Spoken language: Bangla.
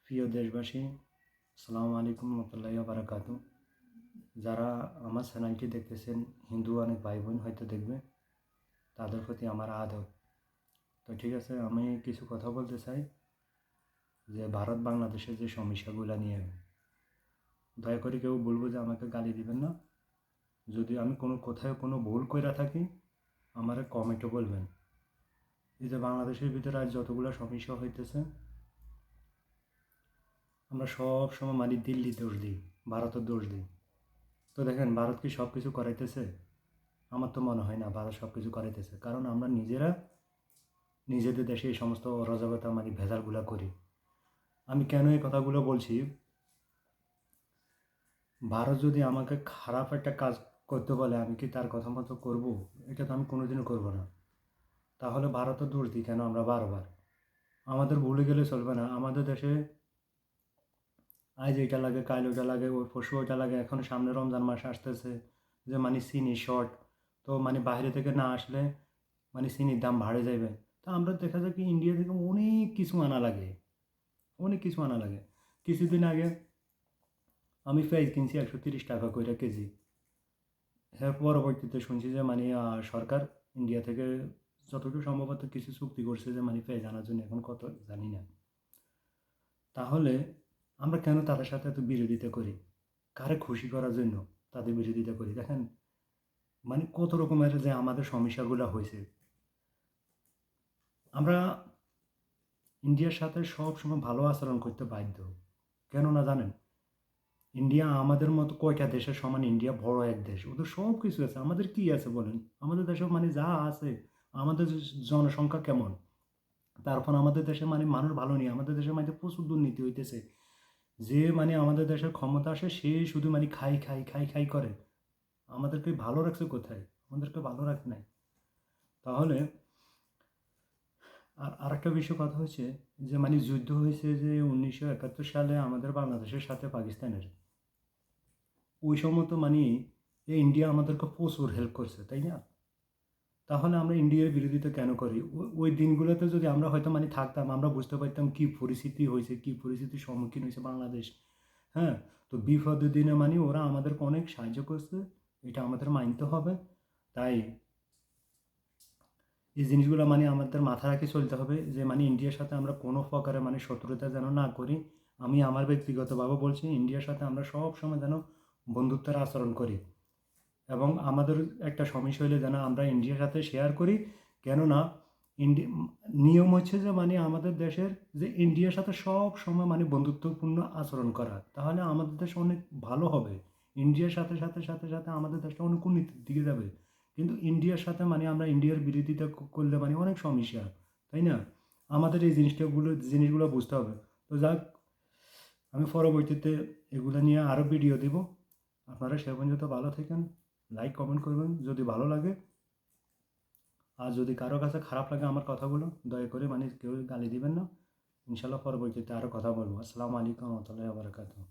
প্রিয় দেশবাসী, আসসালামু আলাইকুম রহমতুল্লাহি ওয়া বারাকাতু। যারা আমার চ্যানেলটি দেখতেছেন, হিন্দু অনেক ভাই বোন হয়তো দেখবে, তাদের প্রতি আমার আদব। তো ঠিক আছে, আমি কিছু কথা বলতে চাই যে ভারত বাংলাদেশের যে সমস্যাগুলো নিয়ে। দয়া করে কেউ বলবো যে আমাকে গালি দিবেন না। যদি আমি কোথাও কোনো ভুল কইরা থাকি, আমার কমেন্টে বলবেন। এই যে বাংলাদেশের ভিতরে আজ যতগুলো সমস্যা হইতেছে, আমরা সব সময় মানে দিল্লি দোষ দিই, ভারতের দোষ দিই। তো দেখেন, ভারত কি সব কিছু করাইতেছে? আমার তো মনে হয় না ভারত সব কিছু করাইতেছে, কারণ আমরা নিজেরা নিজেদের দেশে এই সমস্ত অরাজকতা মানে ভেজালগুলো করি। আমি কেন এই কথাগুলো বলছি? ভারত যদি আমাকে খারাপ একটা কাজ করতে বলে, আমি কি তার কথা মতো করবো? এটা তো আমি কোনোদিনও করবো না। তাহলে ভারতের দোষ দিই কেন আমরা বারবার? আমাদের ভুলে গেলে চলবে না। আমাদের দেশে আজ এটা লাগে, কাল ওটা লাগে, ওই পরশু ওটা লাগে। এখন সামনে রমজান মাস আসতেছে, যে মানে চিনি শর্ট, তো মানে বাইরে থেকে না আসলে মানে চিনির দাম বাড়ে যাবে। তো আমরা দেখা যায় কি, ইন্ডিয়া থেকে অনেক কিছু আনা লাগে, অনেক কিছু আনা লাগে। কিছুদিন আগে আমি পেঁয়াজ কিনছি 130 টাকা করে কেজি। এর পরবর্তীতে শুনছি যে মানে সরকার ইন্ডিয়া থেকে যতটুকু সম্ভবত কিছু চুক্তি করছে যে মানে পেঁয়াজ আনার জন্য, এখন কত জানি না। তাহলে আমরা কেন তাদের সাথে এত বিরোধিতা করি? কারে খুশি করার জন্য তাদের বিরোধিতা করি? দেখেন, মানে কত রকমের যে আমাদের সমস্যাগুলো হয়েছে। আমরা ইন্ডিয়ার সাথে সব সময় ভালো আচরণ করতে বাধ্য। কেন না জানেন? ইন্ডিয়া আমাদের মতো কয়টা দেশের সমান? ইন্ডিয়া বড় এক দেশ, ওদের সব কিছু আছে, আমাদের কি আছে বলেন? আমাদের দেশে মানে যা আছে, আমাদের জনসংখ্যা কেমন, তারপর আমাদের দেশে মানে মানুষ ভালো নেই, আমাদের দেশে মানে প্রচুর দুর্নীতি হইতেছে। যে মানে আমাদের দেশের ক্ষমতা আসে, সে শুধু মানে খাই খাই খাই খাই করে। আমাদেরকে ভালো রাখছে কোথায়? আমাদেরকে ভালো রাখে নাই। তাহলে আরেকটা বিষয় কথা হচ্ছে যে মানে যুদ্ধ হয়েছে যে 1971 সালে আমাদের বাংলাদেশের সাথে পাকিস্তানের। ওই সময় তো মানে এই ইন্ডিয়া আমাদেরকে প্রচুর হেল্প করছে, তাই না? তাহলে আমরা ইন্ডিয়ার বিরোধিতা কেন করি? ওই দিনগুলোতে যদি আমরা হয়তো মানে থাকতাম, আমরা বুঝতে পারতাম কী পরিস্থিতি হয়েছে, কী পরিস্থিতির সম্মুখীন হয়েছে বাংলাদেশ। হ্যাঁ, তো বিপদের দিনে মানে ওরা আমাদেরকে অনেক সাহায্য করছে, এটা আমাদের মানতে হবে। তাই এই জিনিসগুলো মানে আমাদের মাথায় রাখে চলতে হবে যে মানে ইন্ডিয়ার সাথে আমরা কোনো প্রকারে মানে শত্রুতা যেন না করি। আমি আমার ব্যক্তিগতভাবে বলছি, ইন্ডিয়ার সাথে আমরা সব সময় যেন বন্ধুত্বের আচরণ করি। এবং আমাদের একটা সমস্যা হলে যেন আমরা ইন্ডিয়ার সাথে শেয়ার করি। কেননা ইন্ডিয়া নিয়ম হচ্ছে যে মানে আমাদের দেশের যে ইন্ডিয়ার সাথে সব সময় মানে বন্ধুত্বপূর্ণ আচরণ করা, তাহলে আমাদের দেশ অনেক ভালো হবে। ইন্ডিয়ার সাথে সাথে সাথে সাথে আমাদের দেশটা অনেক উন্নতির দিকে যাবে। কিন্তু ইন্ডিয়ার সাথে মানে আমরা ইন্ডিয়ার বিরোধিতা করলে মানে অনেক সমস্যা, তাই না? আমাদের এই জিনিসগুলো বুঝতে হবে। তো যাক, আমি পরবর্তীতে এগুলো নিয়ে আরও ভিডিও দেব। আপনারা সে পর্যন্ত ভালো থাকেন, লাইক কমেন্ট করবেন যদি ভালো লাগে। আর যদি কারো কাছে খারাপ লাগে আমার কথাগুলো, দয়া করে মানে কেউ গালি দিবেন না। ইনশাল্লাহ পরবর্তীতে আরও কথা বলবো। আসসালামু আলাইকুম রহমতুল্লাহি ওয়া বারাকাতুহু।